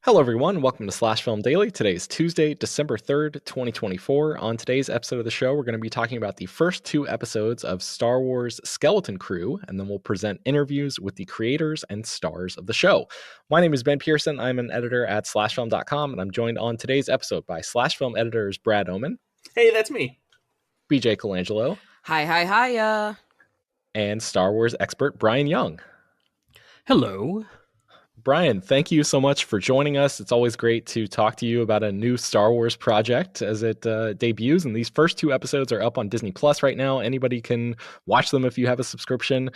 Hello, everyone. Welcome to Slash Film Daily. Today is Tuesday, December 3rd, 2024. On today's episode of the show, we're going to be talking about the first two episodes of Star Wars Skeleton Crew, and then we'll present interviews with the creators and stars of the show. My name is Ben Pearson. I'm an editor at slashfilm.com, and I'm joined on today's episode by Slash Film editors Brad Oman. Hey, that's me. BJ Colangelo. Hi. And Star Wars expert Bryan Young. Hello. Bryan, thank you so much for joining us. It's always great to talk to you about a new Star Wars project as it debuts. And these first two episodes are up on Disney Plus right now. Anybody can watch them if you have a subscription.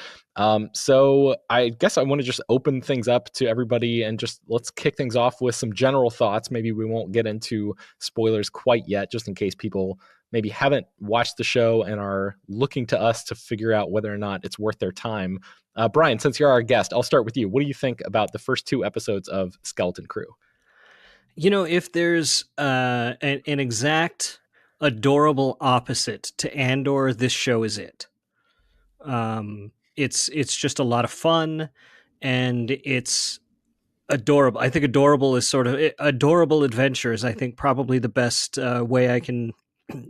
So I guess I want to just open things up to everybody and just let's kick things off with some general thoughts. Maybe we won't get into spoilers quite yet, just in case people maybe haven't watched the show and are looking to us to figure out whether or not it's worth their time. Bryan, since you're our guest, I'll start with you. What do you think about the first two episodes of Skeleton Crew? You know, if there's an exact adorable opposite to Andor, this show is it. It's just a lot of fun, and it's adorable. I think adorable is sort of adorable adventures. I think probably the best way I can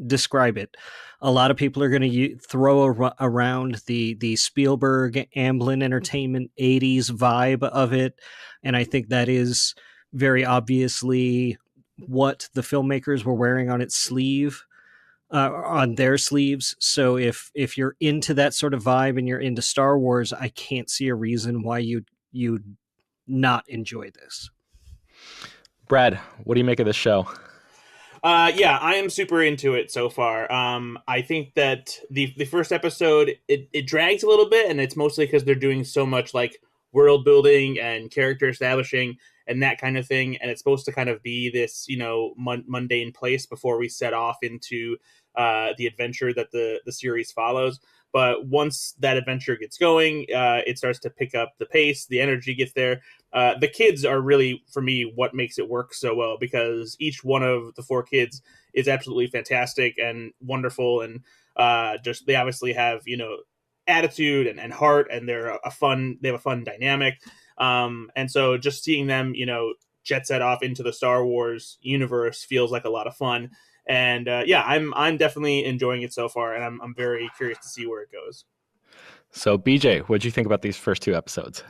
describe it. A lot of people are going to throw around the Spielberg Amblin Entertainment 80s vibe of it, and I think that is very obviously what the filmmakers were wearing on its sleeve, on their sleeves. So if you're into that sort of vibe and you're into Star Wars, I can't see a reason why you'd not enjoy this. Brad, what do you make of this show? Yeah, I am super into it so far. I think that the first episode, it drags a little bit, and it's mostly because they're doing so much like world building and character establishing and that kind of thing. And it's supposed to kind of be this, mundane place before we set off into the adventure that the series follows. But once that adventure gets going, it starts to pick up the pace, the energy gets there. The kids are really, for me, what makes it work so well, because each one of the four kids is absolutely fantastic and wonderful. And they obviously have, attitude and heart, and they have a fun dynamic. And so just seeing them, jet set off into the Star Wars universe feels like a lot of fun. And I'm definitely enjoying it so far, and I'm very curious to see where it goes. So, BJ, what did you think about these first two episodes?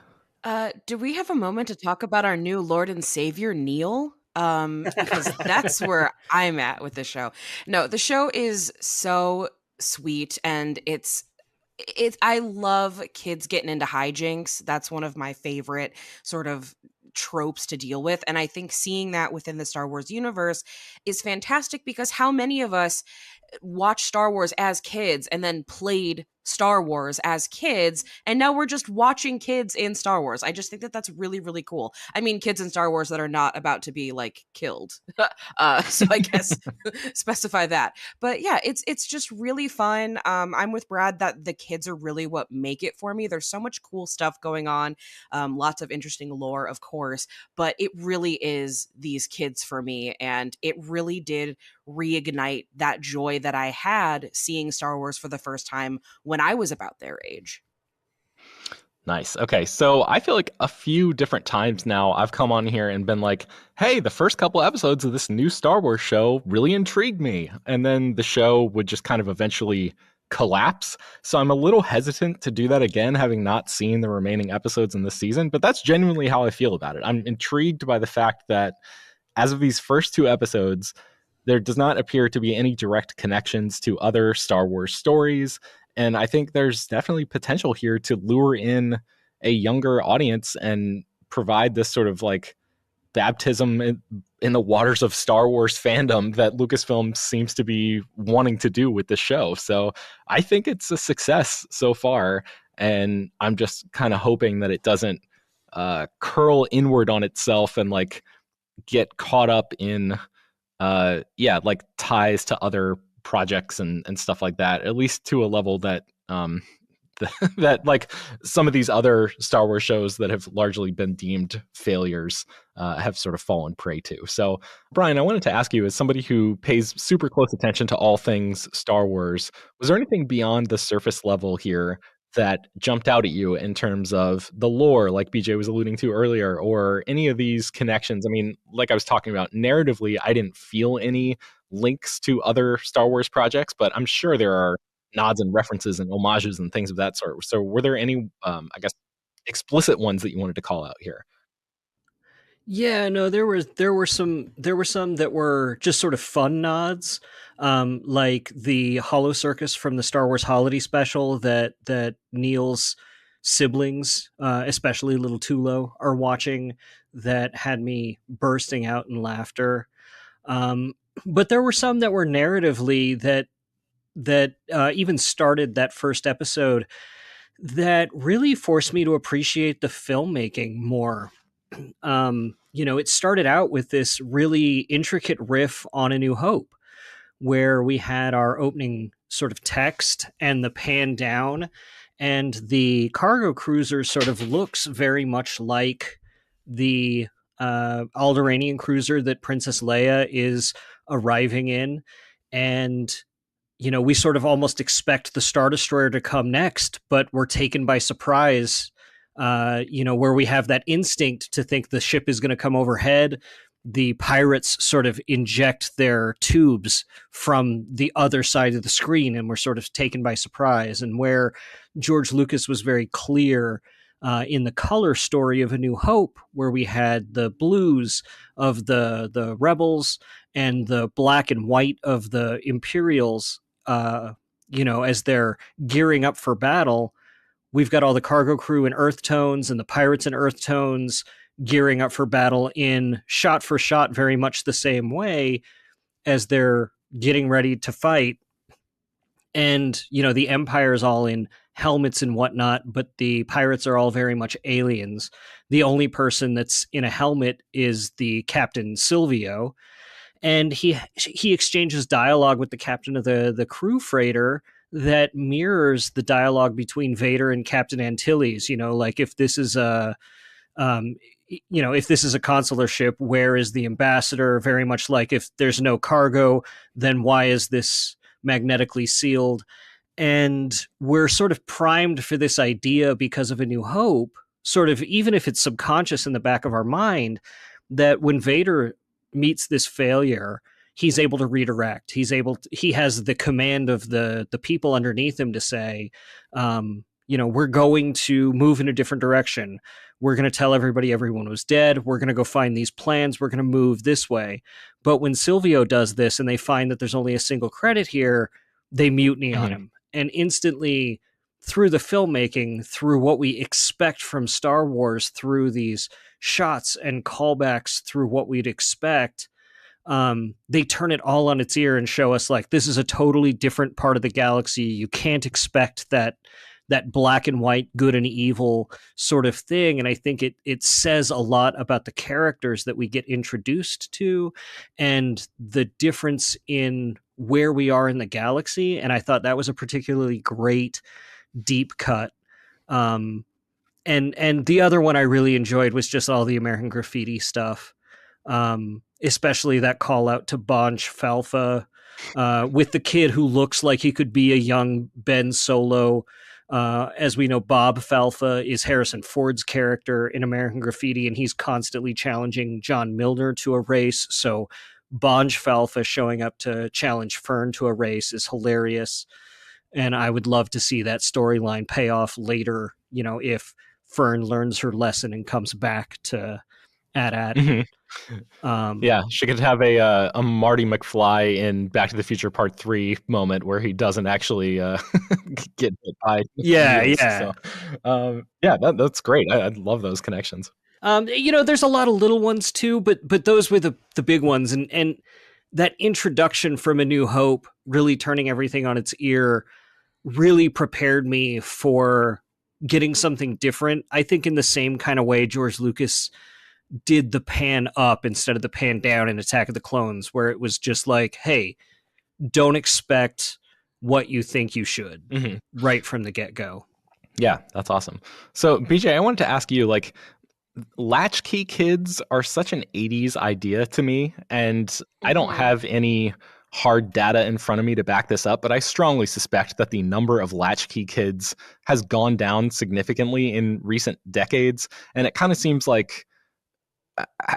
Do we have a moment to talk about our new Lord and Savior, Neil? Because that's where I'm at with the show. No, the show is so sweet, and I love kids getting into hijinks. That's one of my favorite sort of tropes to deal with, and I think seeing that within the Star Wars universe is fantastic, because how many of us watched Star Wars as kids and then played Star Wars as kids, and now we're just watching kids in Star Wars. I just think that that's really, really cool. I mean, kids in Star Wars that are not about to be like killed. So I guess specify that. But yeah, it's just really fun. I'm with Brad that the kids are really what make it for me. There's so much cool stuff going on. Lots of interesting lore, of course, but it really is these kids for me. And it really did reignite that joy that I had seeing Star Wars for the first time when I was about their age. Nice. Okay, so I feel like a few different times now I've come on here and been like, hey, the first couple episodes of this new Star Wars show really intrigued me. And then the show would just kind of eventually collapse. So I'm a little hesitant to do that again, having not seen the remaining episodes in this season. But that's genuinely how I feel about it. I'm intrigued by the fact that as of these first two episodes, there does not appear to be any direct connections to other Star Wars stories. And I think there's definitely potential here to lure in a younger audience and provide this sort of like baptism in the waters of Star Wars fandom that Lucasfilm seems to be wanting to do with the show. So I think it's a success so far. And I'm just kind of hoping that it doesn't curl inward on itself and like get caught up in like ties to other projects and stuff like that, at least to a level that that like some of these other Star Wars shows that have largely been deemed failures have sort of fallen prey to. So, Bryan, I wanted to ask you, as somebody who pays super close attention to all things Star Wars, was there anything beyond the surface level here that jumped out at you in terms of the lore, like BJ was alluding to earlier, or any of these connections? I mean, like I was talking about, narratively, I didn't feel any links to other Star Wars projects, but I'm sure there are nods and references and homages and things of that sort. So were there any, I guess, explicit ones that you wanted to call out here? Yeah, no, there were some that were just sort of fun nods, like the Holo Circus from the Star Wars Holiday Special that Neil's siblings, especially little Tulo, are watching, that had me bursting out in laughter. But there were some that were narratively that even started that first episode that really forced me to appreciate the filmmaking more. It started out with this really intricate riff on A New Hope, where we had our opening sort of text and the pan down, and the cargo cruiser sort of looks very much like the Alderaanian cruiser that Princess Leia is arriving in. And we sort of almost expect the Star Destroyer to come next, but we're taken by surprise, where we have that instinct to think the ship is going to come overhead. The pirates sort of inject their tubes from the other side of the screen, and we're sort of taken by surprise. And where George Lucas was very clear in the color story of A New Hope, where we had the blues of the rebels and the black and white of the Imperials, as they're gearing up for battle, we've got all the cargo crew in earth tones and the pirates in earth tones gearing up for battle in shot for shot, very much the same way as they're getting ready to fight. And, the Empire is all in helmets and whatnot, but the pirates are all very much aliens. The only person that's in a helmet is the Captain Silvio. And he exchanges dialogue with the captain of the crew freighter that mirrors the dialogue between Vader and Captain Antilles. Like, if this is if this is a consular ship, where is the ambassador? Very much like, if there's no cargo, then why is this magnetically sealed? And we're sort of primed for this idea because of A New Hope, sort of, even if it's subconscious in the back of our mind, that when Vader meets this failure, he's able to redirect. He has the command of the people underneath him to say, we're going to move in a different direction. We're going to tell everybody everyone was dead. We're going to go find these plans. We're going to move this way. But when Silvio does this and they find that there's only a single credit here, they mutiny on him. And instantly, through the filmmaking, through what we expect from Star Wars, through these shots and callbacks, through what we'd expect, they turn it all on its ear and show us, like, this is a totally different part of the galaxy. You can't expect that black and white, good and evil sort of thing. And I think it says a lot about the characters that we get introduced to and the difference in where we are in the galaxy. And I thought that was a particularly great deep cut. And the other one I really enjoyed was just all the American Graffiti stuff, especially that call out to Bonch Falfa, with the kid who looks like he could be a young Ben Solo. As we know, Bob Falfa is Harrison Ford's character in American Graffiti, and he's constantly challenging John Milner to a race. So Bonch Falfa showing up to challenge Fern to a race is hilarious. And I would love to see that storyline pay off later, if Fern learns her lesson and comes back to AT-AT. Yeah, she could have a Marty McFly in Back to the Future Part 3 moment where he doesn't actually get hit by wheels. So, that's great. I love those connections. There's a lot of little ones too, but those were the big ones. And that introduction from A New Hope, really turning everything on its ear, really prepared me for getting something different. I think in the same kind of way George Lucas did the pan up instead of the pan down in Attack of the Clones, where it was just like, hey, don't expect what you think you should right from the get-go. Yeah, that's awesome. So, BJ, I wanted to ask you, like, Latchkey kids are such an 80s idea to me, and I don't have any hard data in front of me to back this up, but I strongly suspect that the number of latchkey kids has gone down significantly in recent decades. And it kind of seems like,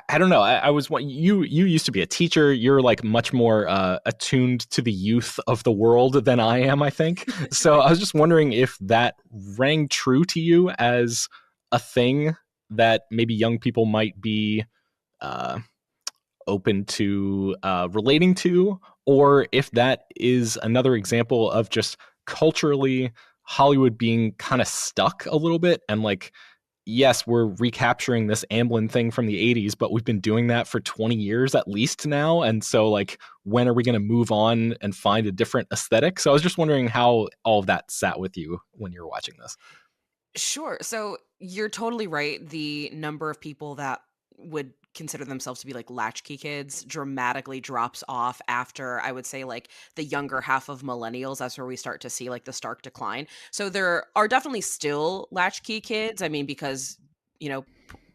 I don't know. I was you used to be a teacher. You're like much more attuned to the youth of the world than I am, I think. So I was just wondering if that rang true to you as a thing that maybe young people might be open to relating to, or if that is another example of just culturally Hollywood being kind of stuck a little bit and like, yes, we're recapturing this Amblin thing from the 80s, but we've been doing that for 20 years at least now. And so, like, when are we going to move on and find a different aesthetic? So I was just wondering how all of that sat with you when you were watching this. Sure. So you're totally right. The number of people that would consider themselves to be like latchkey kids dramatically drops off after, I would say, like the younger half of millennials. That's where we start to see like the stark decline. So there are definitely still latchkey kids. I mean, because,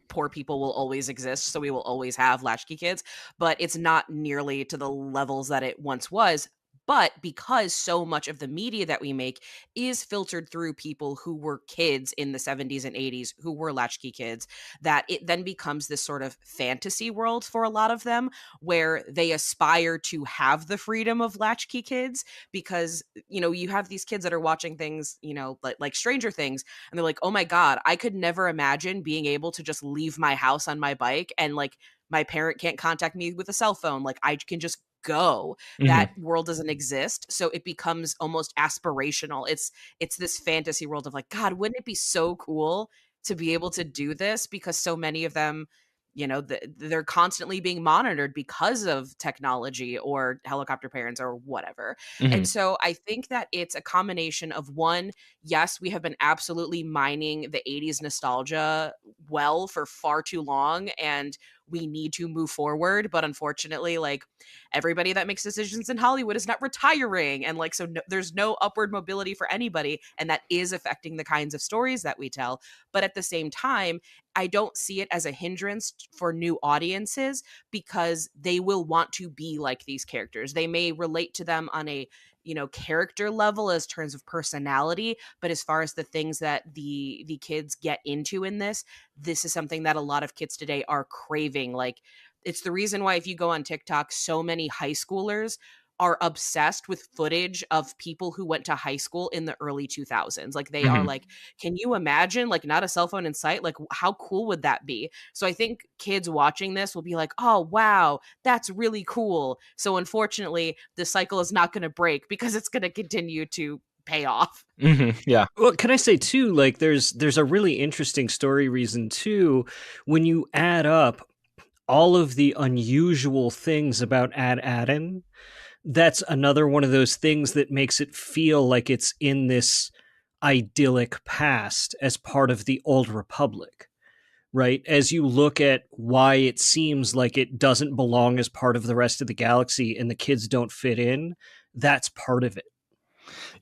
poor people will always exist. So we will always have latchkey kids, but it's not nearly to the levels that it once was. But because so much of the media that we make is filtered through people who were kids in the 70s and 80s, who were latchkey kids, that it then becomes this sort of fantasy world for a lot of them where they aspire to have the freedom of latchkey kids because, you have these kids that are watching things, like Stranger Things, and they're like, oh my God, I could never imagine being able to just leave my house on my bike and like my parent can't contact me with a cell phone. Like I can just go. That world doesn't exist, so it becomes almost aspirational. It's this fantasy world of like, God, wouldn't it be so cool to be able to do this? Because so many of them, they're constantly being monitored because of technology or helicopter parents or whatever. Mm-hmm. And so I think that it's a combination of one, yes, we have been absolutely mining the 80s nostalgia well for far too long, and we need to move forward. But unfortunately, like everybody that makes decisions in Hollywood is not retiring. And like, so there's no upward mobility for anybody. And that is affecting the kinds of stories that we tell. But at the same time, I don't see it as a hindrance for new audiences because they will want to be like these characters. They may relate to them on a character level as terms of personality, but as far as the things that the kids get into in this is something that a lot of kids today are craving. Like it's the reason why if you go on TikTok, so many high schoolers are obsessed with footage of people who went to high school in the early 2000s. Like they are like, can you imagine like not a cell phone in sight? Like how cool would that be? So I think kids watching this will be like, oh, wow, that's really cool. So unfortunately, the cycle is not going to break because it's going to continue to pay off. Yeah. Well, can I say too, like there's a really interesting story reason too, when you add up all of the unusual things about Ad-Adin. That's another one of those things that makes it feel like it's in this idyllic past as part of the Old Republic, right? As you look at why it seems like it doesn't belong as part of the rest of the galaxy and the kids don't fit in, that's part of it.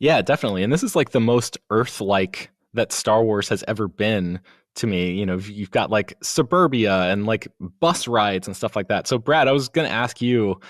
Yeah, definitely. And this is like the most Earth-like that Star Wars has ever been to me. You've got like Suburbia and like bus rides and stuff like that. So Brad, I was going to ask you,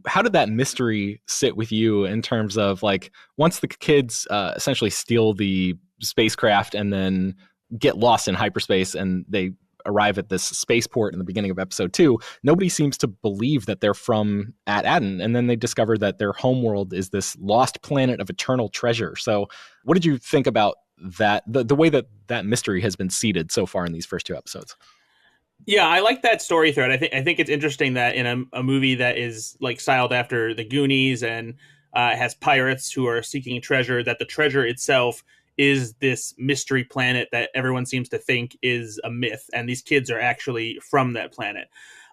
how did that mystery sit with you in terms of like once the kids essentially steal the spacecraft and then get lost in hyperspace and they arrive at this spaceport in the beginning of episode 2, nobody seems to believe that they're from Ad-Adin, and then they discover that their homeworld is this lost planet of eternal treasure. So what did you think about that, the way that mystery has been seeded so far in these first 2 episodes? Yeah, I like that story thread. I think it's interesting that in a movie that is like styled after the Goonies and has pirates who are seeking treasure, that the treasure itself is this mystery planet that everyone seems to think is a myth, and these kids are actually from that planet.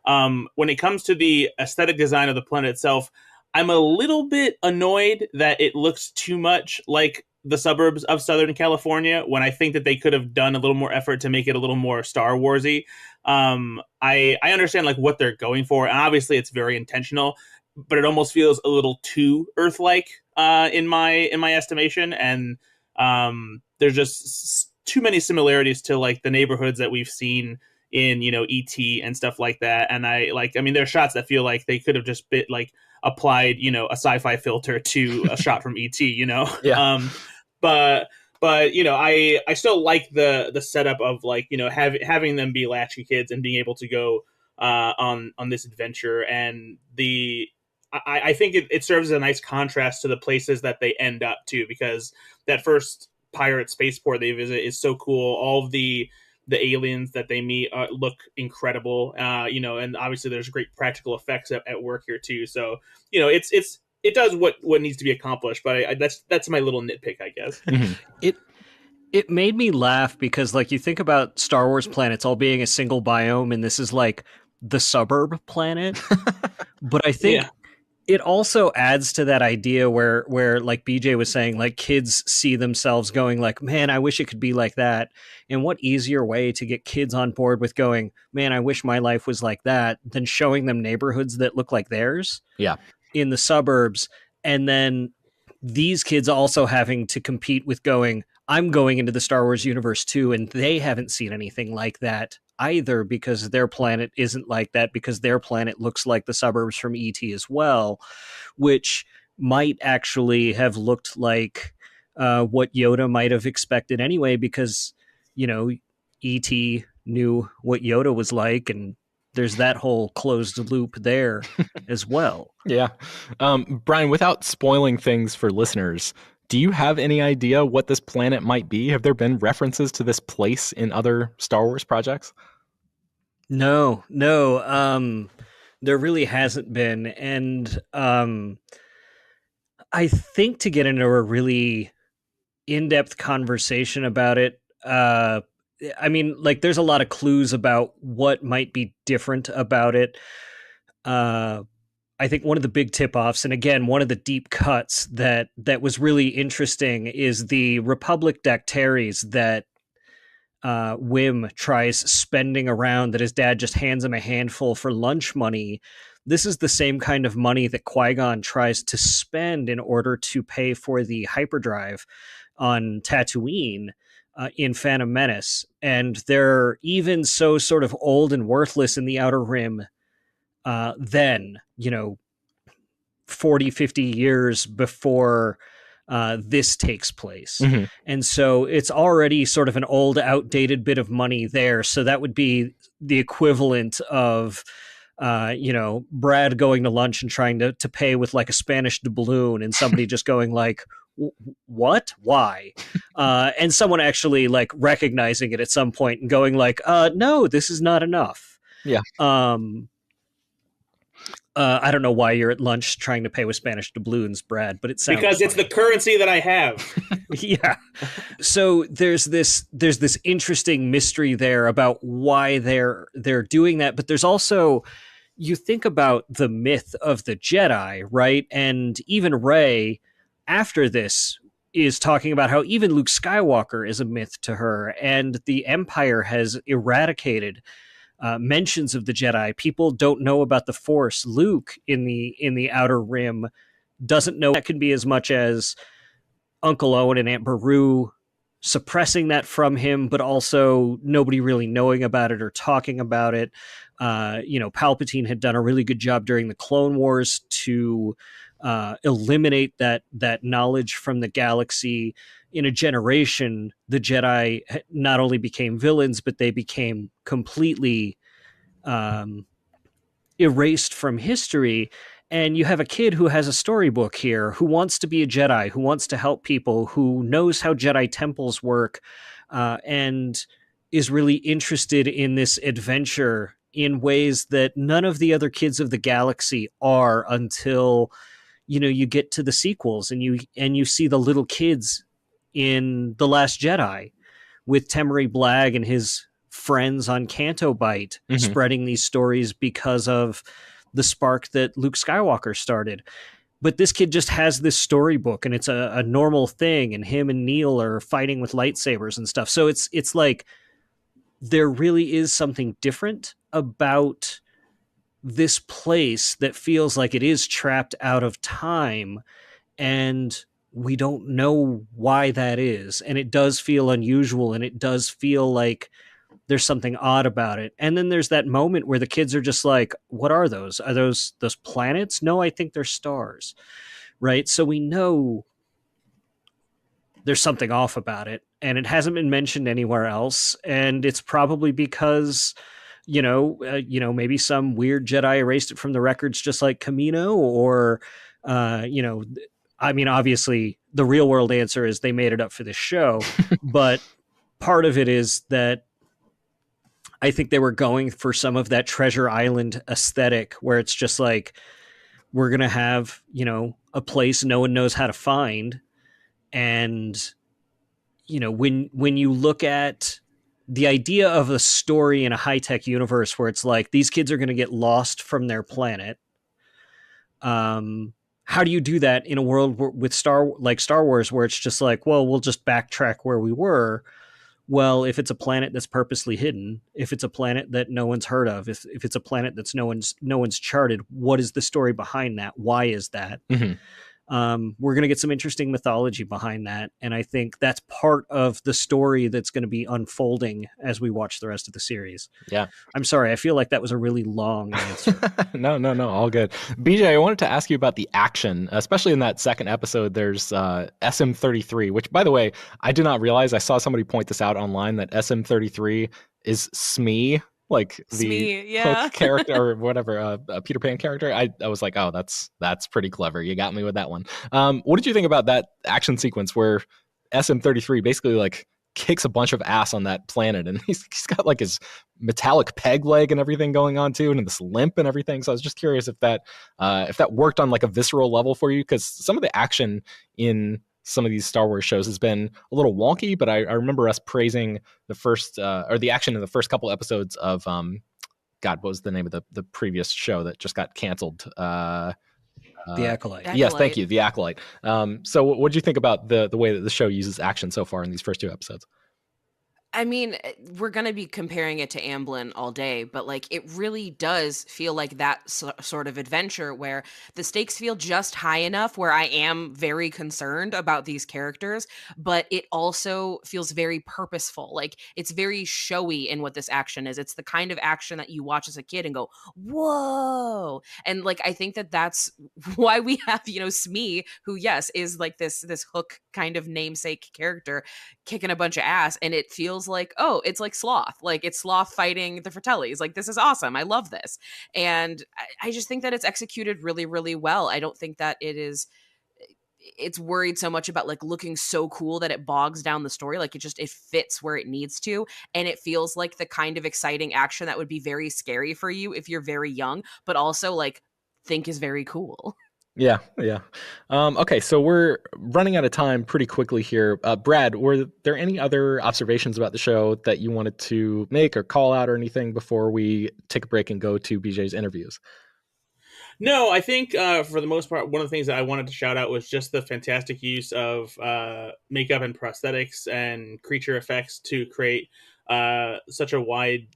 When it comes to the aesthetic design of the planet itself, I'm a little bit annoyed that it looks too much like the suburbs of Southern California, when I think that they could have done a little more effort to make it a little more Star Warsy. I understand like what they're going for, and obviously it's very intentional, but it almost feels a little too Earth-like in my estimation. And there's just too many similarities to like the neighborhoods that we've seen in ET and stuff like that. And I mean, there are shots that feel like they could have just applied a sci-fi filter to a shot from ET. Yeah. But I still like the setup of having them be latchkey kids and being able to go on this adventure. And I think it serves as a nice contrast to the places that they end up to, because that first pirate spaceport they visit is so cool. All of the aliens that they meet look incredible, and obviously there's great practical effects at work here too. So it does what needs to be accomplished. But that's my little nitpick, I guess. It made me laugh because, like, you think about Star Wars planets all being a single biome, and this is like the suburb planet. But I think it also adds to that idea where like BJ was saying, like, kids see themselves going like, man, I wish it could be like that. And what easier way to get kids on board with going, man, I wish my life was like that, than showing them neighborhoods that look like theirs in the suburbs. And then these kids also having to compete with going, I'm going into the Star Wars universe too, and they haven't seen anything like that either, because their planet isn't like that, because their planet looks like the suburbs from ET as well, which might actually have looked like what Yoda might have expected anyway, because, ET knew what Yoda was like, and there's that whole closed loop there as well. Yeah. Bryan, without spoiling things for listeners, do you have any idea what this planet might be? Have there been references to this place in other Star Wars projects? No. There really hasn't been. And I think to get into a really in-depth conversation about it, I mean, like, there's a lot of clues about what might be different about it. I think one of the big tip-offs, and again, one of the deep cuts that was really interesting, is the Republic Dactaries that Wim tries spending around, that his dad just hands him a handful for lunch money. This is the same kind of money that Qui-Gon tries to spend in order to pay for the hyperdrive on Tatooine in Phantom Menace. And they're even so sort of old and worthless in the Outer Rim then, 40, 50 years before this takes place. Mm-hmm. And so it's already sort of an old, outdated bit of money there. So that would be the equivalent of, Brad going to lunch and trying to pay with like a Spanish doubloon, and somebody just going like, what? Why? And someone actually like recognizing it at some point and going like, no, this is not enough. Yeah. I don't know why you're at lunch trying to pay with Spanish doubloons, Brad, but it sounds because it's the currency that I have. Yeah. So there's this interesting mystery there about why they're doing that, but there's also, you think about the myth of the Jedi, right? And even Rey, after this, is talking about how even Luke Skywalker is a myth to her, and the Empire has eradicated mentions of the Jedi. People don't know about the Force. Luke in the Outer Rim doesn't know. That can be as much as Uncle Owen and Aunt Beru suppressing that from him, but also nobody really knowing about it or talking about it. Palpatine had done a really good job during the Clone Wars to eliminate that knowledge from the galaxy. In a generation, the Jedi not only became villains, but they became completely erased from history. And you have a kid who has a storybook here, who wants to be a Jedi, who wants to help people, who knows how Jedi temples work, and is really interested in this adventure in ways that none of the other kids of the galaxy are, until you get to the sequels and you see the little kids in The Last Jedi with Temery Blagg and his friends on Canto Bight, spreading these stories because of the spark that Luke Skywalker started. But this kid just has this storybook, and it's a normal thing, and him and Neil are fighting with lightsabers and stuff. So it's like there really is something different about this place that feels like it is trapped out of time, and we don't know why that is. And it does feel unusual, and it does feel like there's something odd about it. And then there's that moment where the kids are just like, what are those? Are those planets? No, I think they're stars. Right? So we know there's something off about it, and it hasn't been mentioned anywhere else. And it's probably because, maybe some weird Jedi erased it from the records, just like Camino, or, I mean, obviously the real world answer is they made it up for this show, but part of it is that I think they were going for some of that Treasure Island aesthetic where it's just like, we're going to have, a place no one knows how to find. And, when you look at the idea of a story in a high-tech universe where it's like, these kids are going to get lost from their planet. How do you do that in a world with Star Wars, where it's just like, well, we'll just backtrack where we were. Well, if it's a planet that's purposely hidden, if it's a planet that no one's heard of, if it's a planet that's no one's charted, what is the story behind that? Why is that? Mm-hmm. We're going to get some interesting mythology behind that. And I think that's part of the story that's going to be unfolding as we watch the rest of the series. Yeah. I'm sorry. I feel like that was a really long answer. No, all good. BJ, I wanted to ask you about the action, especially in that second episode. There's SM-33, which, by the way, I did not realize. I saw somebody point this out online, that SM-33 is Smee, like the Smee, yeah. Hook character or whatever, a Peter Pan character. I was like, oh, that's pretty clever. You got me with that one. What did you think about that action sequence where SM-33 basically like kicks a bunch of ass on that planet, and he's got like his metallic peg leg and everything going on too, and this limp and everything. So I was just curious if that worked on like a visceral level for you, because some of the action in some of these Star Wars shows has been a little wonky, but I remember us praising the first or the action in the first couple episodes of God, what was the name of the previous show that just got canceled? The Acolyte. Yes, thank you, The Acolyte. So what did you think about the way that the show uses action so far in these first two episodes? I mean, we're going to be comparing it to Amblin all day, but like it really does feel like that sort of adventure where the stakes feel just high enough where I am very concerned about these characters, but it also feels very purposeful. Like it's very showy in what this action is. It's the kind of action that you watch as a kid and go, whoa. And like, I think that that's why we have, Smee, who, yes, is like this Hook kind of namesake character kicking a bunch of ass, and it feels like, oh, it's like Sloth. Like it's Sloth fighting the Fratellis. Like this is awesome. I love this. And I just think that it's executed really, really well. I don't think that it's worried so much about like looking so cool that it bogs down the story. Like it fits where it needs to. And it feels like the kind of exciting action that would be very scary for you if you're very young, but also like think is very cool. Yeah. Okay, so we're running out of time pretty quickly here. Brad, were there any other observations about the show that you wanted to make or call out or anything before we take a break and go to BJ's interviews? No, I think for the most part, one of the things that I wanted to shout out was just the fantastic use of makeup and prosthetics and creature effects to create such a wide,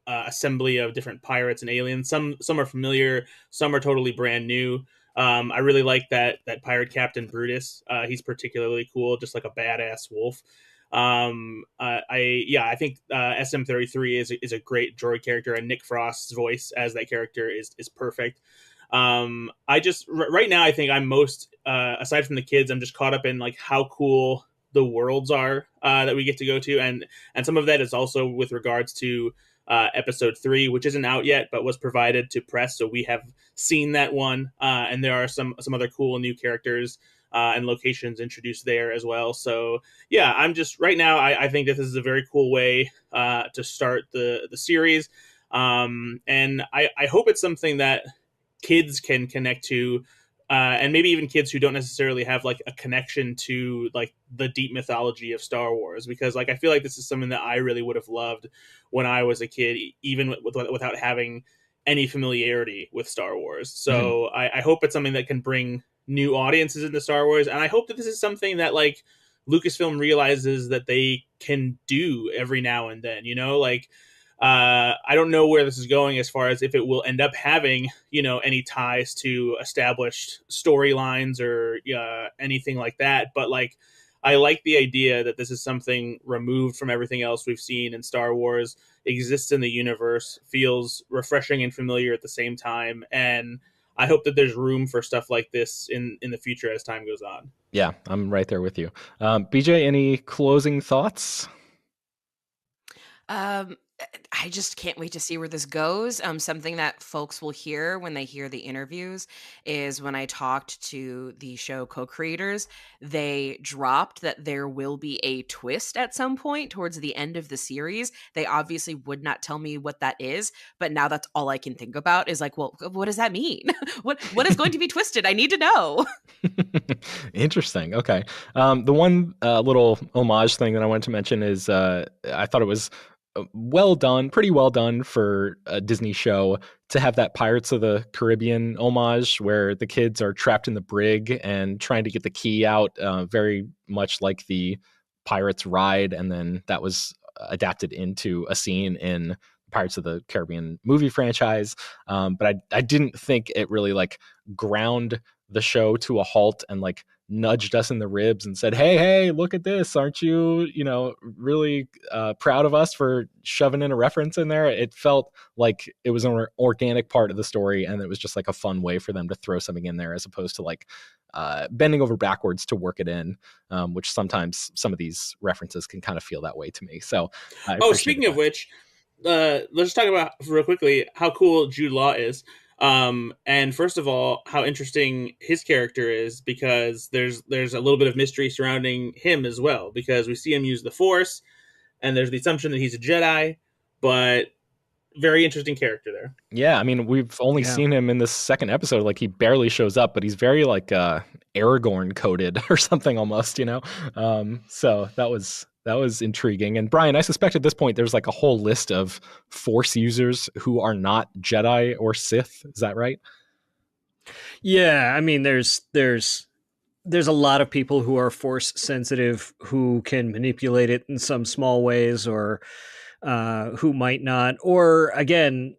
assembly of different pirates and aliens. Some are familiar, some are totally brand new. I really like that pirate captain Brutus. He's particularly cool, just like a badass wolf. I think SM-33 is a great droid character, and Nick Frost's voice as that character is perfect. Right now I think I'm most aside from the kids, I'm just caught up in like how cool the worlds are that we get to go to, and some of that is also with regards to episode 3, which isn't out yet, but was provided to press. So we have seen that one. And there are some other cool new characters and locations introduced there as well. So yeah, I'm just right now, I think that this is a very cool way to start the series. And I hope it's something that kids can connect to, and maybe even kids who don't necessarily have like a connection to like the deep mythology of Star Wars, because like I feel like this is something that I really would have loved when I was a kid, even without having any familiarity with Star Wars. So I hope it's something that can bring new audiences into Star Wars, and I hope that this is something that like Lucasfilm realizes that they can do every now and then. I don't know where this is going as far as if it will end up having, any ties to established storylines or anything like that. But like, I like the idea that this is something removed from everything else we've seen in Star Wars, exists in the universe, feels refreshing and familiar at the same time, and I hope that there's room for stuff like this in the future as time goes on. Yeah, I'm right there with you. BJ, any closing thoughts? Um, I just can't wait to see where this goes. Something that folks will hear when they hear the interviews is when I talked to the show co-creators, they dropped that there will be a twist at some point towards the end of the series. They obviously would not tell me what that is, but now that's all I can think about is like, well, what does that mean? What is going to be twisted? I need to know. Interesting. Okay. The one little homage thing that I wanted to mention is I thought it was well done, pretty well done for a Disney show to have that Pirates of the Caribbean homage where the kids are trapped in the brig and trying to get the key out, very much like the Pirates ride. And then that was adapted into a scene in Pirates of the Caribbean movie franchise. But I didn't think it really like ground the show to a halt and like nudged us in the ribs and said, hey, look at this. Aren't you, really proud of us for shoving in a reference in there? It felt like it was an organic part of the story. And it was just like a fun way for them to throw something in there as opposed to like bending over backwards to work it in, which sometimes some of these references can kind of feel that way to me. So speaking of which, let's talk about real quickly how cool Jude Law is. And first of all, how interesting his character is, because there's a little bit of mystery surrounding him as well, because we see him use the Force and there's the assumption that he's a Jedi, but very interesting character there. Yeah, I mean, we've only seen him in this second episode. Like, he barely shows up, but he's very like Aragorn coded or something almost, so that was intriguing. And Bryan, I suspect at this point there's like a whole list of Force users who are not Jedi or Sith. Is that right? Yeah, I mean, there's a lot of people who are Force sensitive who can manipulate it in some small ways, or who might not. Or again,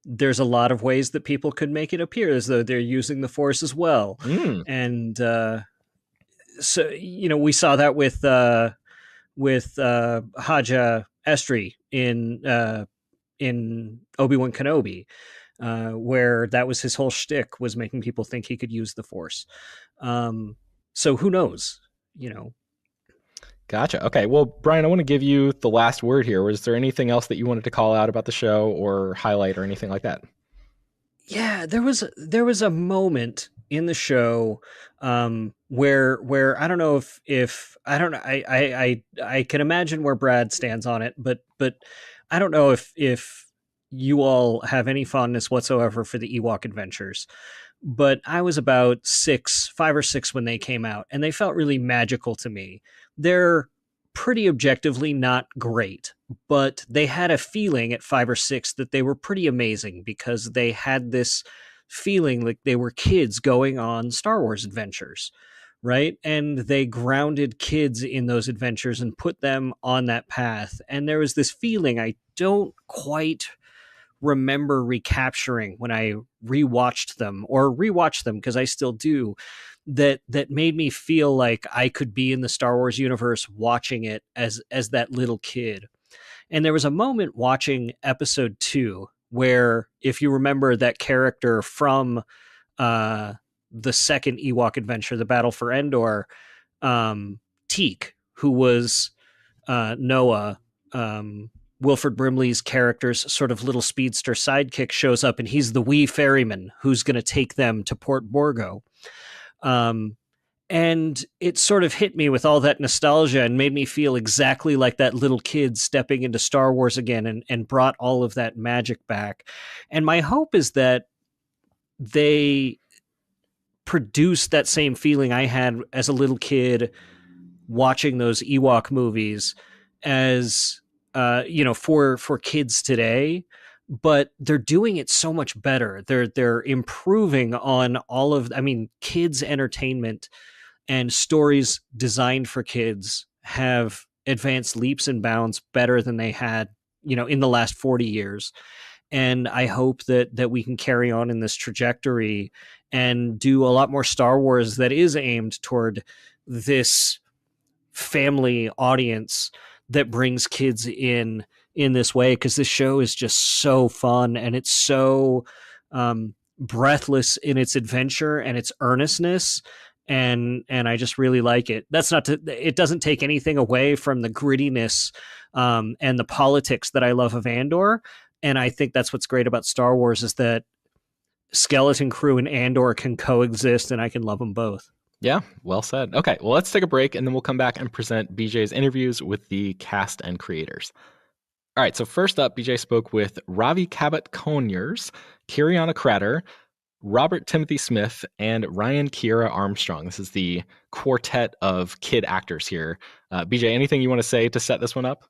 there's a lot of ways that people could make it appear as though they're using the Force as well. And so we saw that with Haja Estri in Obi-Wan Kenobi, where that was his whole shtick, was making people think he could use the Force. So who knows? Gotcha. Okay. Well, Bryan, I want to give you the last word here. Was there anything else that you wanted to call out about the show or highlight or anything like that? Yeah, there was a moment in the show where I don't know if I don't know, I can imagine where Brad stands on it, but I don't know if you all have any fondness whatsoever for the Ewok adventures. But I was about 5 or 6 when they came out, and they felt really magical to me. They're pretty objectively not great, but they had a feeling at 5 or 6 that they were pretty amazing, because they had this feeling like they were kids going on Star Wars adventures, right? And they grounded kids in those adventures and put them on that path. And there was this feeling I don't quite remember recapturing when I rewatched them because I still do, that made me feel like I could be in the Star Wars universe watching it as that little kid. And there was a moment watching episode 2 where, if you remember that character from the second Ewok adventure, the Battle for Endor, Teak, who was Noah, Wilford Brimley's character's sort of little speedster sidekick, shows up, and he's the wee ferryman who's going to take them to Port Borgo. And it sort of hit me with all that nostalgia and made me feel exactly like that little kid stepping into Star Wars again, and brought all of that magic back. And my hope is that they produce that same feeling I had as a little kid watching those Ewok movies as for kids today, but they're doing it so much better. They're improving on all of, kids' entertainment and stories designed for kids have advanced leaps and bounds better than they had, in the last 40 years. And I hope that we can carry on in this trajectory and do a lot more Star Wars that is aimed toward this family audience that brings kids in this way, because this show is just so fun and it's so breathless in its adventure and its earnestness, and I just really like it. That's not to, it doesn't take anything away from the grittiness and the politics that I love of Andor, and I think that's what's great about Star Wars, is that Skeleton Crew and Andor can coexist, and I can love them both. Yeah, well said. Okay, well, let's take a break, and then we'll come back and present BJ's interviews with the cast and creators. All right, so first up, BJ spoke with Ravi Cabot-Conyers, Kyriana Kratter, Robert Timothy Smith, and Ryan Kiera Armstrong. This is the quartet of kid actors here. BJ, anything you want to say to set this one up?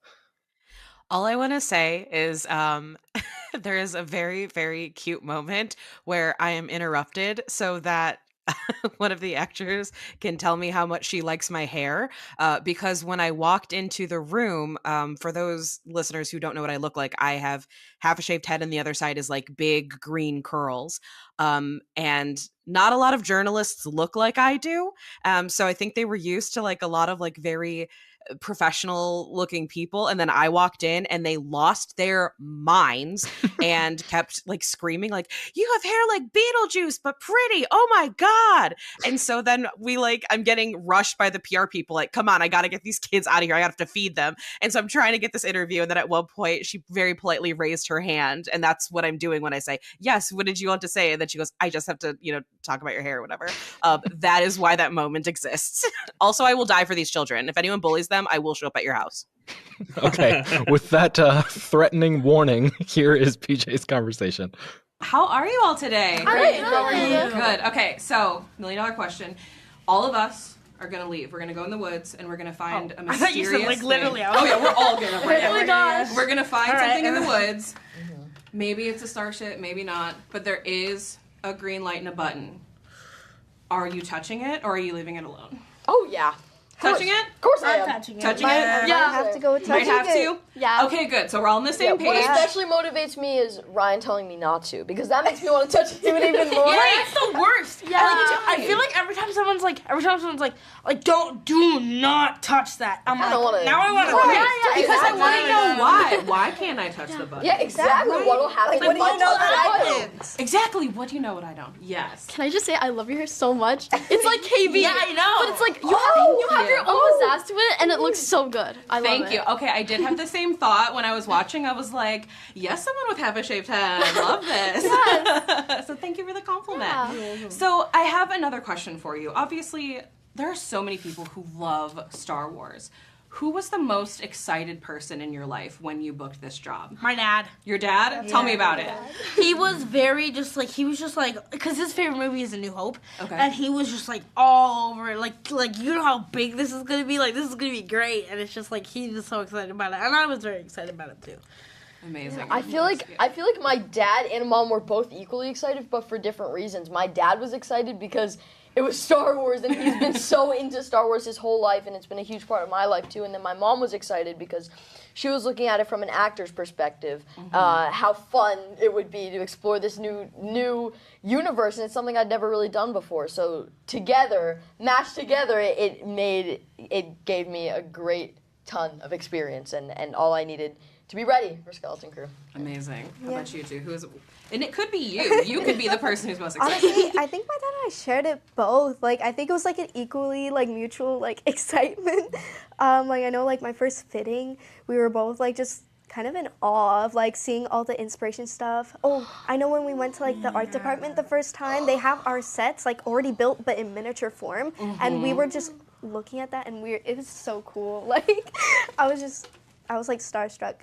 All I want to say is there is a very, very cute moment where I am interrupted so that one of the actors can tell me how much she likes my hair, because when I walked into the room, for those listeners who don't know what I look like, I have half a shaved head and the other side is like big green curls. And not a lot of journalists look like I do. So I think they were used to like a lot of like very professional looking people, and then I walked in and they lost their minds and kept like screaming like, "You have hair like Beetlejuice but pretty, oh my god!" And so then I'm getting rushed by the PR people, like, come on, I gotta get these kids out of here, I have to feed them. And so I'm trying to get this interview, and then at one point she very politely raised her hand, and that's what I'm doing when I say, "Yes, what did you want to say?" And then she goes, "I just have to talk about your hair or whatever." That is why that moment exists. Also, I will die for these children. If anyone bullies them, I will show up at your house. Okay, with that threatening warning, here is PJ's conversation. How are you all today? Great. How are you? Good. Okay, so $1 million question. All of us are gonna leave. We're gonna go in the woods and we're gonna find a mysterious I thought you said, like, literally. thing. Oh yeah, we're all gonna. Oh my gosh. We're gonna find All something right. in the woods. Maybe it's a starship, maybe not. But there is a green light and a button. Are you touching it, or are you leaving it alone? Oh yeah. Touching it? Of course I I'm am. touching it. Touching it? Yeah. I have to go touch Might have it. to? Yeah. Okay, good. So we're all on the Yeah, same what page. especially motivates me is Ryan telling me not to, because that makes me want to touch it even more. Yeah, that's the worst. Yeah. I feel like every time someone's like, do not touch that. I'm I don't like, wanna- now I want to. Right. Yeah, Because I want to Exactly. know why. Why can't I touch the button? Yeah, exactly. What will happen? Like, if what I do you know touch that the button? happens? Exactly. What do you know what I don't? Yes. Can I just say I love your hair so much? It's like KB. Yeah, I know. But it's like you have your own pizzazz to it, and it looks so good. I love it. Thank you. Okay, I did have the same thought when I was watching. I was like, yes, someone with half a shaved head. I love this. Yes. So thank you for the compliment. Yeah. So I have another question for you. Obviously, there are so many people who love Star Wars. Who was the most excited person in your life when you booked this job? My dad. Your dad? Tell me about it. He was very because his favorite movie is A New Hope. Okay. And he was just like all over it. Like you know how big this is gonna be. Like this is gonna be great. And it's just like he's just so excited about it. And I was very excited about it too. Amazing. I feel like my dad and mom were both equally excited, but for different reasons. My dad was excited because it was Star Wars, and he's been so into Star Wars his whole life, and it's been a huge part of my life too. And then my mom was excited because she was looking at it from an actor's perspective, how fun it would be to explore this new universe, and it's something I'd never really done before. So mashed together, it gave me a great ton of experience, and all I needed to be ready for Skeleton Crew. Amazing. How about you two? And it could be you. You could be the person who's most excited. Honestly, I think my dad and I shared it both. Like, I think it was like an equally like mutual like excitement. Like I know like my first fitting, we were both like just kind of in awe of like seeing all the inspiration stuff. Oh, I know when we went to like the art department the first time, they have our sets like already built but in miniature form, and we were just looking at that, and it was so cool. Like I was like starstruck.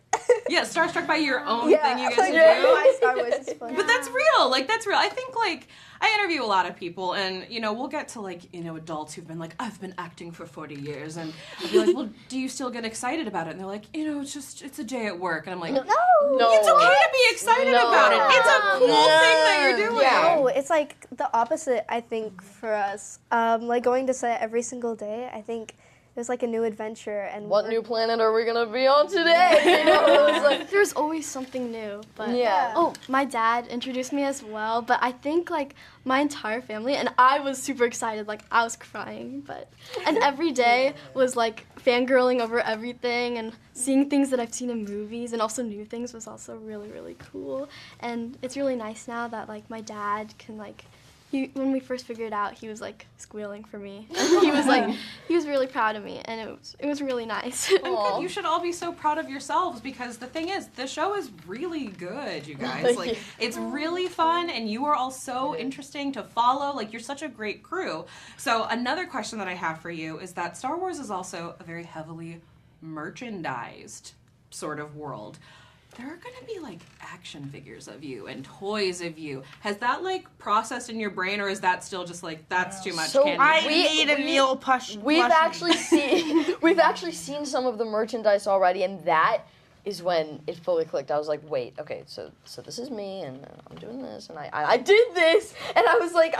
Yeah, starstruck by your own Yeah, thing you get like, to yeah, do. my Star Wars is fun. But that's real. Like, that's real. I think, like, I interview a lot of people, and, we'll get to, like, adults who've been like, I've been acting for 40 years, and I'll be like, well, do you still get excited about it? And they're like, it's a day at work. And I'm like, No. it's okay to be excited about it. It's a cool thing that you're doing. Yeah. No, it's like the opposite, I think, for us. Like going to set every single day, I think was like a new adventure. And what new planet are we gonna be on today? You know, it was like There's always something new, but Yeah. Oh, my dad introduced me as well, but I think like my entire family, and I was super excited, like I was crying, and every day was like fangirling over everything and seeing things that I've seen in movies and also new things was also really, really cool. And it's really nice now that like my dad can like, when we first figured it out, he was like squealing for me. And he was really proud of me, and it was really nice. Good. You should all be so proud of yourselves because the thing is, the show is really good, you guys. Like, it's really fun, and you are all so interesting to follow. Like, you're such a great crew. So another question that I have for you is that Star Wars is also a very heavily merchandised sort of world. There are going to be like action figures of you and toys of you. Has that like processed in your brain, or is that still just like that's too much candy? I need a Neil plush. We've actually seen some of the merchandise already, and that is when it fully clicked. I was like, wait, okay, so this is me, and I'm doing this, and I did this, and I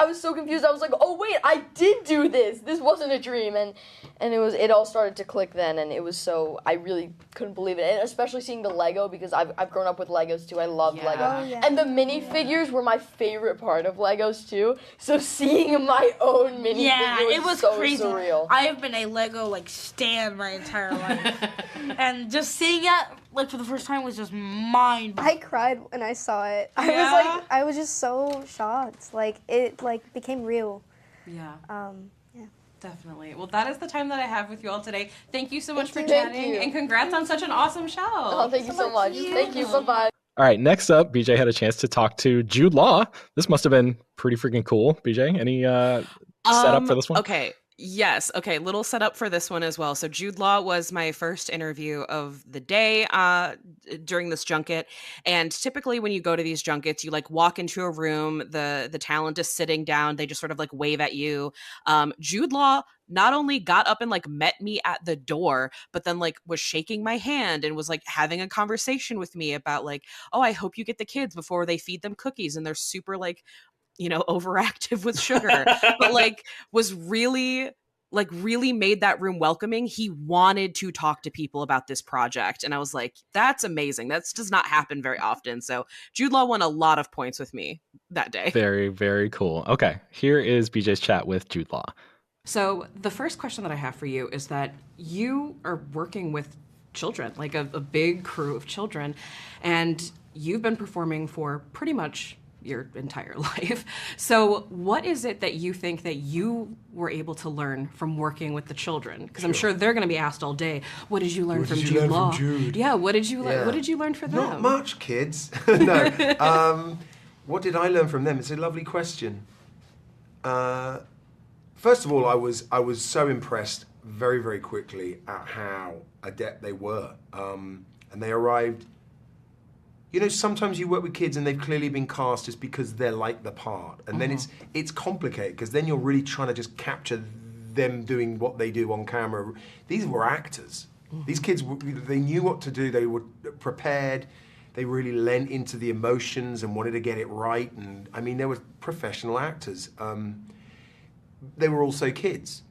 was so confused. I was like, oh wait, I did do this. This wasn't a dream, and it all started to click then, and it was so, I really couldn't believe it, and especially seeing the Lego, because I've grown up with Legos too. I love Legos, Oh, yeah. and the minifigures were my favorite part of Legos too. So seeing my own minifigure it was so crazy. surreal. I have been a Lego like stan my entire life, and just seeing it like for the first time was just mind. I cried when I saw it. I was just so shocked. Like it like became real. Yeah. Yeah. Definitely. Well, that is the time that I have with you all today. Thank you so much for Thank chatting, you. and congrats on such an awesome show. Oh, thank you so much. Thank you. Bye-bye. All right, next up, BJ had a chance to talk to Jude Law. This must have been pretty freaking cool. BJ, any setup for this one? Okay. Yes. Okay. Little setup for this one as well. So Jude Law was my first interview of the day during this junket. And typically when you go to these junkets, you like walk into a room, the talent is sitting down, they just sort of like wave at you. Jude Law not only got up and like met me at the door, but then like was shaking my hand and was like having a conversation with me about like, oh, I hope you get the kids before they feed them cookies. And they're super like, overactive with sugar, but like was really made that room welcoming. He wanted to talk to people about this project. And I was like, that's amazing. That does not happen very often. So Jude Law won a lot of points with me that day. Very, very cool. Okay, here is BJ's chat with Jude Law. So the first question that I have for you is that you are working with children, like a big crew of children, and you've been performing for pretty much your entire life. So what is it that you think that you were able to learn from working with the children? Because I'm sure they're going to be asked all day, what did you learn from Jude Law? Yeah, what did you learn? What did you learn from them? Not much, kids. No. What did I learn from them? It's a lovely question. First of all, I was so impressed very, very quickly at how adept they were. And they arrived. Sometimes you work with kids and they've clearly been cast just because they're like the part. And then it's complicated because then you're really trying to just capture them doing what they do on camera. These were actors. These kids, they knew what to do. They were prepared. They really lent into the emotions and wanted to get it right. And I mean, they were professional actors. They were also kids.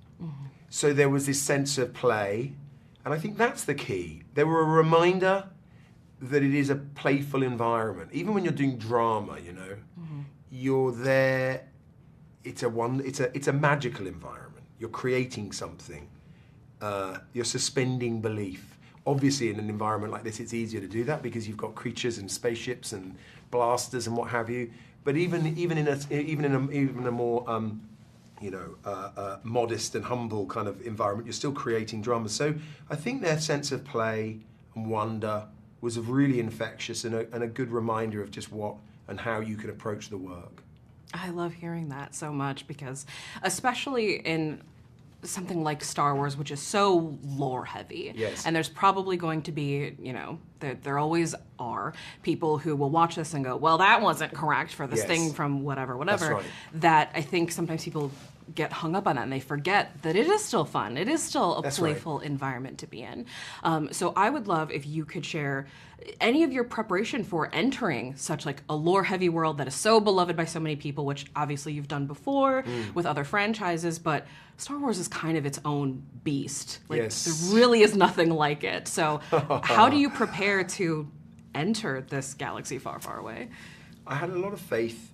So there was this sense of play. And I think that's the key. They were a reminder that it is a playful environment. Even when you're doing drama, you're there. It's a magical environment. You're creating something. You're suspending belief. Obviously, in an environment like this, it's easier to do that because you've got creatures and spaceships and blasters and what have you. But even in a more modest and humble kind of environment, you're still creating drama. So I think their sense of play and wonder was really infectious and a good reminder of just what and how you can approach the work. I love hearing that so much because especially in something like Star Wars, which is so lore heavy. Yes. And there's probably going to be, there always are people who will watch this and go, well, that wasn't correct for this thing from whatever. That's right. That I think sometimes people get hung up on that and they forget that it is still fun. It is still a That's playful environment to be in. So I would love if you could share any of your preparation for entering such like a lore-heavy world that is so beloved by so many people, which obviously you've done before with other franchises, but Star Wars is kind of its own beast. Like, Yes. there really is nothing like it. So how do you prepare to enter this galaxy far, far away? I had a lot of faith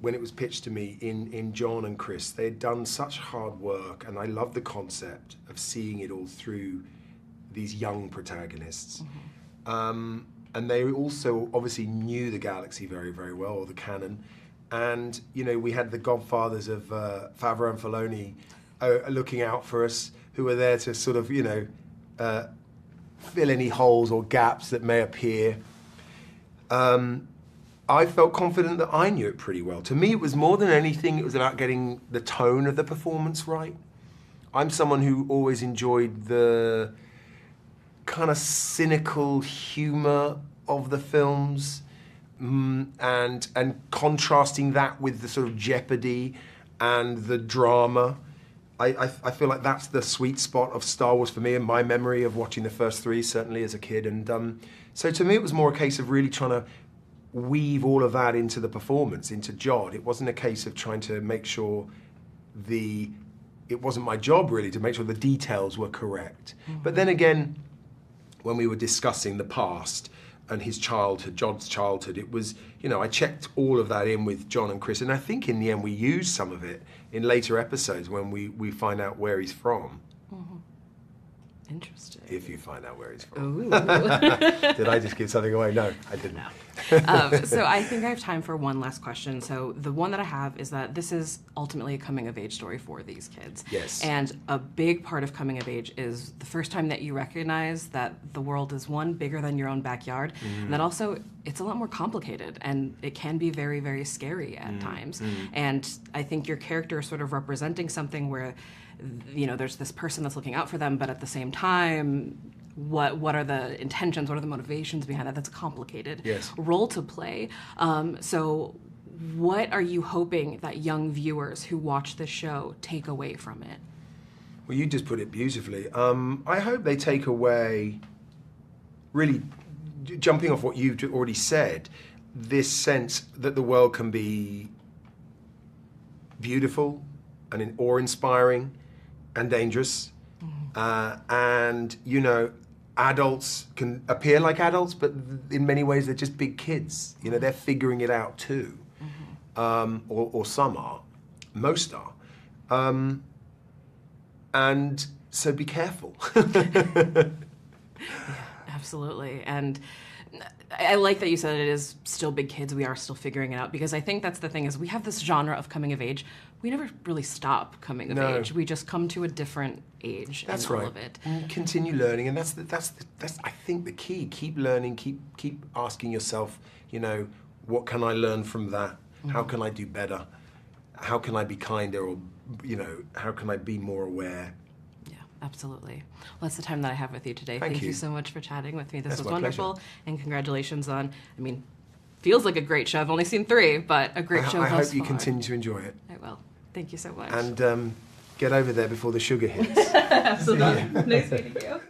when it was pitched to me in John and Chris. They had done such hard work, and I love the concept of seeing it all through these young protagonists. And they also obviously knew the galaxy very, very well, or the canon. And, you know, we had the godfathers of Favreau and Filoni looking out for us, who were there to sort of, you know, fill any holes or gaps that may appear. I felt confident that I knew it pretty well. To me, it was more than anything, it was about getting the tone of the performance right. I'm someone who always enjoyed the kind of cynical humor of the films, and contrasting that with the sort of jeopardy and the drama. I feel like that's the sweet spot of Star Wars for me, in my memory of watching the first three, certainly as a kid. And so to me, it was more a case of really trying to weave all of that into the performance, into Jod. It wasn't a case of trying to make sure it wasn't my job really to make sure the details were correct. But then again, when we were discussing the past and his childhood, Jod's childhood, it was, you know, I checked all of that in with John and Chris, and I think in the end we used some of it in later episodes when we find out where he's from. Interesting. If you find out where he's from. Ooh. Did I just give something away? No, I didn't. No. So I think I have time for one last question. So the one that I have is that this is ultimately a coming of age story for these kids. Yes. And a big part of coming of age is the first time that you recognize that the world is one, bigger than your own backyard, and that also it's a lot more complicated and it can be very, very scary at times. And I think your character is sort of representing something where, you know, there's this person that's looking out for them, but at the same time, what are the intentions, what are the motivations behind that? That's a complicated role to play. So what are you hoping that young viewers who watch this show take away from it? Well, you just put it beautifully. I hope they take away, really jumping off what you've already said, this sense that the world can be beautiful and awe-inspiring and dangerous. And, you know, adults can appear like adults, but in many ways they're just big kids. You know, they're figuring it out too. Or some are. Most are. And so be careful. Yeah, absolutely. And I like that you said it is still big kids. We are still figuring it out, because I think that's the thing is we have this genre of coming of age. We never really stop coming of age. We just come to a different age. That's in all right. of it. And continue learning, and that's I think the key. Keep learning. Keep asking yourself. You know, what can I learn from that? How can I do better? How can I be kinder? Or, you know, how can I be more aware? Absolutely. Well, that's the time that I have with you today. Thank you you so much for chatting with me. This That's was my wonderful. pleasure. And congratulations on, I mean, feels like a great show. I've only seen 3, but a great show I thus hope you far. continue to enjoy it. I will. Thank you so much. And get over there before the sugar hits. Absolutely. Nice meeting you.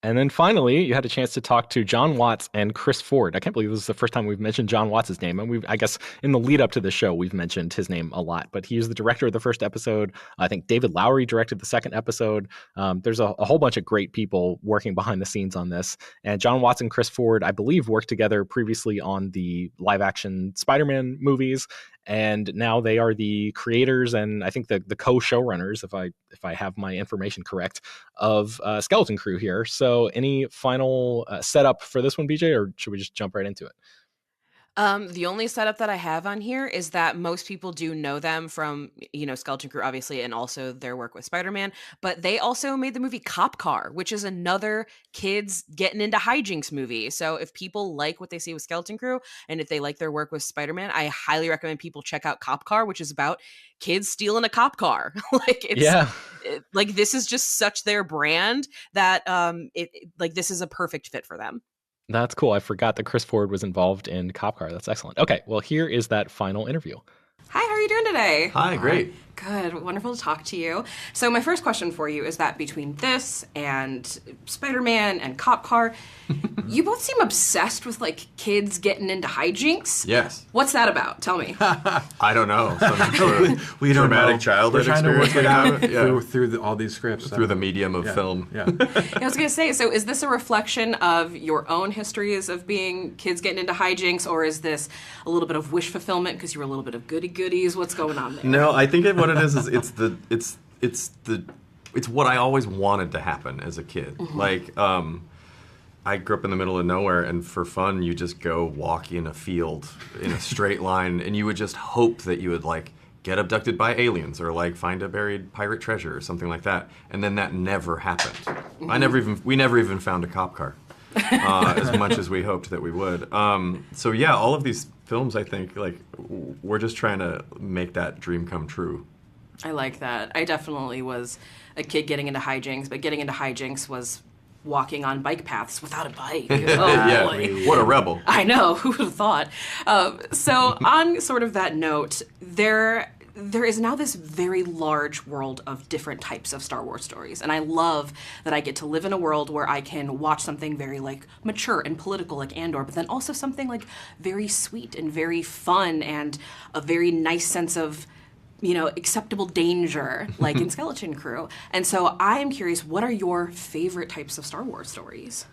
And then finally, you had a chance to talk to John Watts and Chris Ford. I can't believe this is the first time we've mentioned John Watts' name. And I guess in the lead up to the show, we've mentioned his name a lot. But he was the director of the first episode. I think David Lowery directed the second episode. There's a whole bunch of great people working behind the scenes on this. And John Watts and Chris Ford, I believe, worked together previously on the live-action Spider-Man movies. And now they are the creators and I think the co-showrunners, if I have my information correct, of Skeleton Crew here. So any final setup for this one, BJ, or should we just jump right into it? The only setup that I have on here is that most people do know them from, you know, Skeleton Crew, obviously, and also their work with Spider-Man. But they also made the movie Cop Car, which is another kids getting into hijinks movie. So if people like what they see with Skeleton Crew, and if they like their work with Spider-Man, I highly recommend people check out Cop Car, which is about kids stealing a cop car. Like this is just such their brand that this is a perfect fit for them. That's cool. I forgot that Chris Ford was involved in Cop Car. That's excellent. Okay, well, here is that final interview. Hi, how are you doing today? Hi, great. Good. Wonderful to talk to you. So my first question for you is that between this and Spider-Man and Cop Car, you both seem obsessed with like kids getting into hijinks. Yes. What's that about? Tell me. I don't know. Some sort of We don't traumatic know. childhood We're trying to work experience. it out through all these scripts. Through the medium of film. Yeah. I was going to say, so is this a reflection of your own histories of being kids getting into hijinks, or is this a little bit of wish fulfillment because you were a little bit of goody goodies? What's going on there? No, I think what it is it's what I always wanted to happen as a kid. Like, I grew up in the middle of nowhere, and for fun, you just go walk in a field in a straight line, and you would just hope that you would like get abducted by aliens or like find a buried pirate treasure or something like that. And then that never happened. We never even found a cop car, as much as we hoped that we would. So yeah, all of these films, I think, like we're just trying to make that dream come true. I like that. I definitely was a kid getting into hijinks, but getting into hijinks was walking on bike paths without a bike. Oh, Yeah, boy. what a rebel. I know, who would have thought? So on sort of that note, there is now this very large world of different types of Star Wars stories. And I love that I get to live in a world where I can watch something very like mature and political like Andor, but then also something like very sweet and very fun and a very nice sense of, you know, acceptable danger, like in Skeleton Crew. And so I am curious, what are your favorite types of Star Wars stories?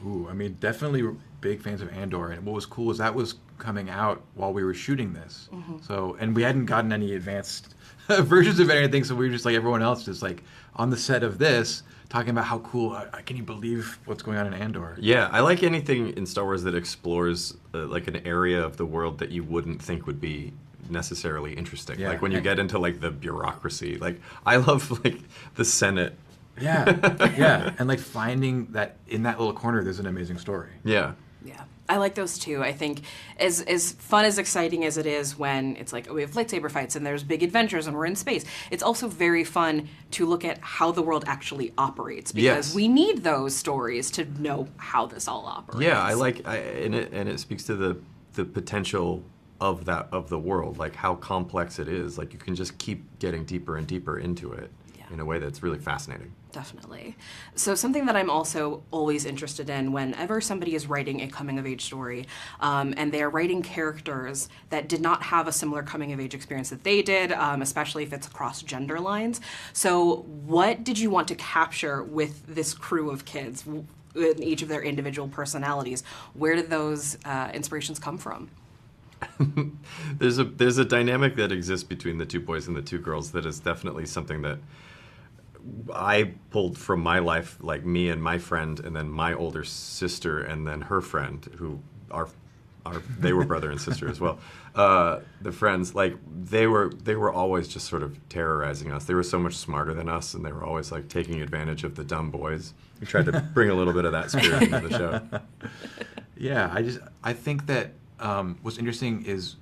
Ooh, I mean, definitely big fans of Andor. And what was cool is that was coming out while we were shooting this. So, and we hadn't gotten any advanced versions of anything, so we were just like everyone else, just like on the set of this, talking about how cool, can you believe what's going on in Andor? Yeah, I like anything in Star Wars that explores like an area of the world that you wouldn't think would be necessarily interesting. Yeah. Like when you get into like the bureaucracy. Like I love like the Senate. Yeah, and like finding that in that little corner there's an amazing story. Yeah. Yeah, I like those too. I think as fun, as exciting as it is when it's like, oh, we have lightsaber fights and there's big adventures and we're in space, it's also very fun to look at how the world actually operates, because we need those stories to know how this all operates. Yeah, and it speaks to the potential of the world, like how complex it is. Like you can just keep getting deeper and deeper into it in a way that's really fascinating. Definitely. So something that I'm also always interested in whenever somebody is writing a coming-of-age story, and they're writing characters that did not have a similar coming-of-age experience that they did, especially if it's across gender lines. So what did you want to capture with this crew of kids in each of their individual personalities? Where did those inspirations come from? There's a dynamic that exists between the two boys and the two girls that is definitely something that I pulled from my life, like me and my friend, and then my older sister, and then her friend, who they were brother and sister as well. The friends, like they were always just sort of terrorizing us. They were so much smarter than us, and they were always like taking advantage of the dumb boys. We tried to bring a little bit of that spirit into the show. Yeah, I think that what's interesting is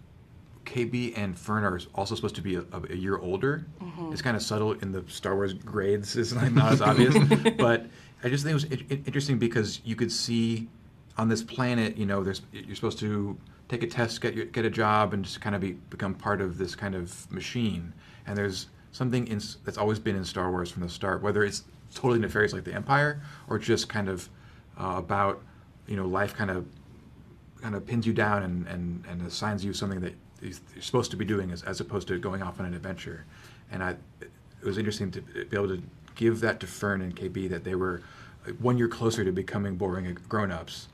KB and Fern are also supposed to be a year older. It's kind of subtle in the Star Wars grades. It's like not as obvious. But I just think it was interesting because you could see on this planet, you know, you're supposed to take a test, get a job, and just kind of become part of this kind of machine. And there's something that's always been in Star Wars from the start, whether it's totally nefarious like the Empire or just kind of about, you know, life kind of pins you down and assigns you something that you're supposed to be doing as opposed to going off on an adventure. And it was interesting to be able to give that to Fern and KB, that they were 1 year closer to becoming boring grown-ups.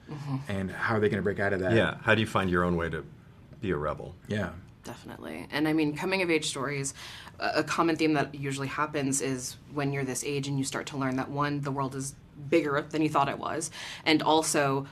And how are they going to break out of that? Yeah, how do you find your own way to be a rebel? Yeah. Definitely. And I mean, coming of age stories, a common theme that usually happens is when you're this age and you start to learn that, one, the world is bigger than you thought it was, and also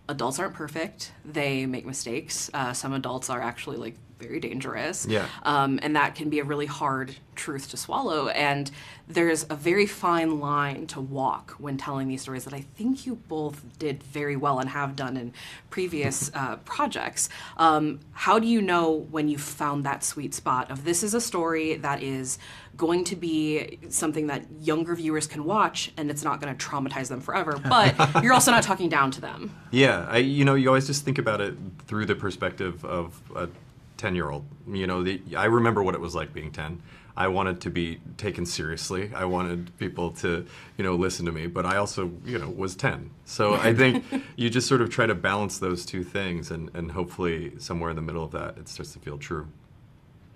adults aren't perfect. They make mistakes. Some adults are actually like very dangerous. Yeah. And that can be a really hard truth to swallow. And there's a very fine line to walk when telling these stories that I think you both did very well and have done in previous projects. How do you know when you found that sweet spot of this is a story that is going to be something that younger viewers can watch and it's not going to traumatize them forever, but you're also not talking down to them? Yeah, you always just think about it through the perspective of a 10-year-old. You know, I remember what it was like being 10. I wanted to be taken seriously. I wanted people to, listen to me, but I also, was 10. So I think you just sort of try to balance those two things, and hopefully somewhere in the middle of that, it starts to feel true.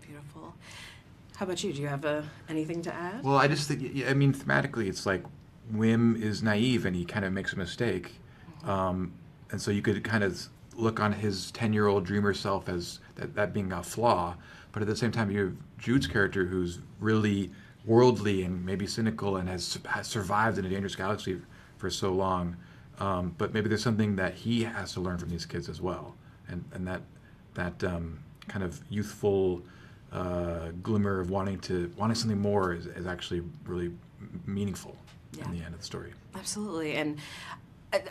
Beautiful. How about you? Do you have anything to add? Well, I just think, thematically, it's like Wim is naive and he kind of makes a mistake. And so you could kind of look on his 10-year-old dreamer self as that being a flaw. But at the same time, you have Jude's character who's really worldly and maybe cynical and has survived in a dangerous galaxy for so long. But maybe there's something that he has to learn from these kids as well. And that kind of youthful glimmer of wanting something more is actually really meaningful in the end of the story. Absolutely. And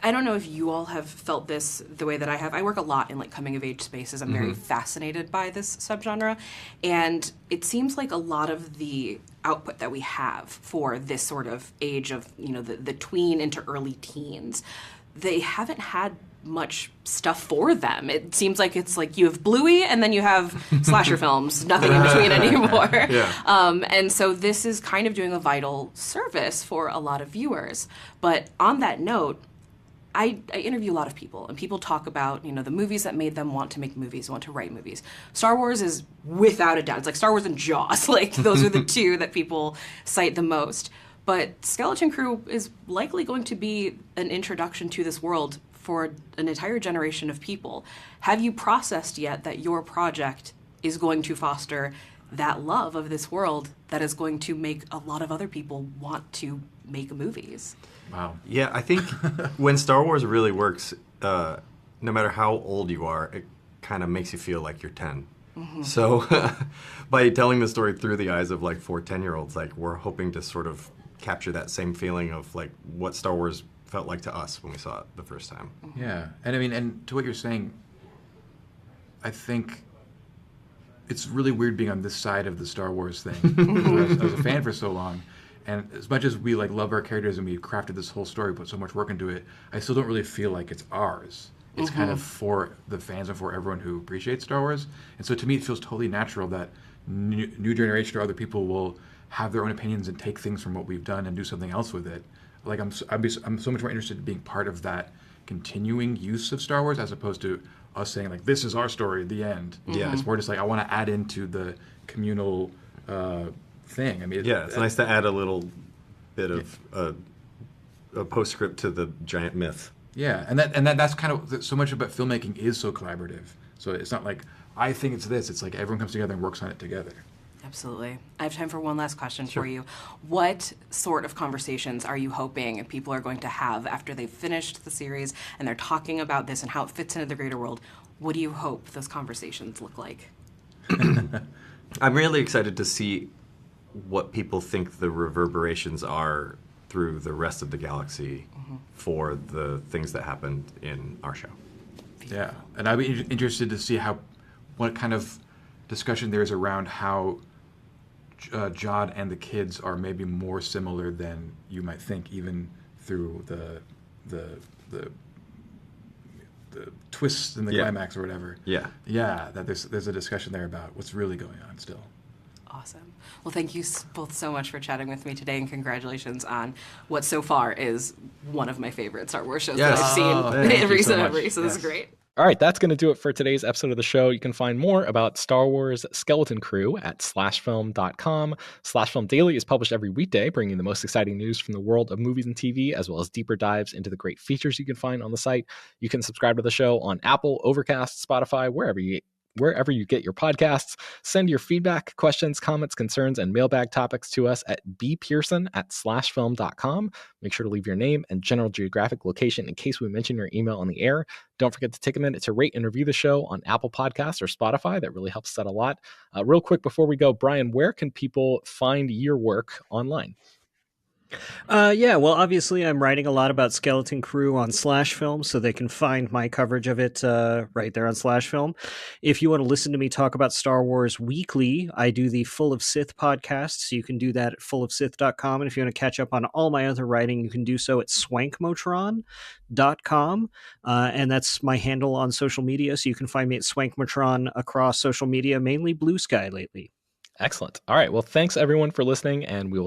I don't know if you all have felt this the way that I have. I work a lot in coming of age spaces. I'm very fascinated by this subgenre, and it seems like a lot of the output that we have for this sort of age of the tween into early teens, they haven't had much stuff for them. It seems like it's like you have Bluey and then you have slasher films, nothing in between anymore. And so this is kind of doing a vital service for a lot of viewers. But on that note, I interview a lot of people, and people talk about, the movies that made them want to make movies, want to write movies. Star Wars is without a doubt. It's like Star Wars and Jaws. Those are the two that people cite the most. But Skeleton Crew is likely going to be an introduction to this world for an entire generation of people. Have you processed yet that your project is going to foster that love of this world that is going to make a lot of other people want to make movies? Wow. Yeah, I think when Star Wars really works, no matter how old you are, it kind of makes you feel like you're 10. So by telling the story through the eyes of 4 10-year-olds, we're hoping to sort of capture that same feeling of what Star Wars felt like to us when we saw it the first time. Yeah, and and to what you're saying, I think it's really weird being on this side of the Star Wars thing. I was a fan for so long. And as much as we love our characters and we crafted this whole story, put so much work into it, I still don't really feel like it's ours. It's kind of for the fans and for everyone who appreciates Star Wars. And so to me, it feels totally natural that new generation or other people will have their own opinions and take things from what we've done and do something else with it. I'm so much more interested in being part of that continuing use of Star Wars as opposed to us saying this is our story, the end. Yeah, it's more just I want to add into the communal thing. It's nice to add a little bit of a postscript to the giant myth. Yeah, and that's kind of so much about filmmaking is so collaborative. So it's not I think it's this. It's everyone comes together and works on it together. Absolutely. I have time for one last question for you. What sort of conversations are you hoping people are going to have after they've finished the series and they're talking about this and how it fits into the greater world? What do you hope those conversations look like? I'm really excited to see what people think the reverberations are through the rest of the galaxy for the things that happened in our show. Yeah, and I'd be interested to see what kind of discussion there is around how Jod and the kids are maybe more similar than you might think, even through the twists in the climax or whatever. Yeah, that there's a discussion there about what's really going on still. Awesome. Well, thank you both so much for chatting with me today, and congratulations on what so far is one of my favorite Star Wars shows that I've seen in recent memory. So this is great. All right, that's going to do it for today's episode of the show. You can find more about Star Wars Skeleton Crew at slashfilm.com. Slashfilm Daily is published every weekday, bringing the most exciting news from the world of movies and TV, as well as deeper dives into the great features you can find on the site. You can subscribe to the show on Apple, Overcast, Spotify, wherever you get your podcasts. Send your feedback, questions, comments, concerns, and mailbag topics to us at bpearson@slashfilm.com. Make sure to leave your name and general geographic location in case we mention your email on the air. Don't forget to take a minute to rate and review the show on Apple Podcasts or Spotify. That really helps us out a lot. Real quick before we go, Bryan, where can people find your work online? Yeah, well, obviously, I'm writing a lot about Skeleton Crew on Slash Film, so they can find my coverage of it right there on Slash Film. If you want to listen to me talk about Star Wars weekly, I do the Full of Sith podcast, so you can do that at fullofsith.com. And if you want to catch up on all my other writing, you can do so at swankmotron.com. And that's my handle on social media, so you can find me at swankmotron across social media, mainly Blue Sky lately. Excellent. All right. Well, thanks everyone for listening, and we will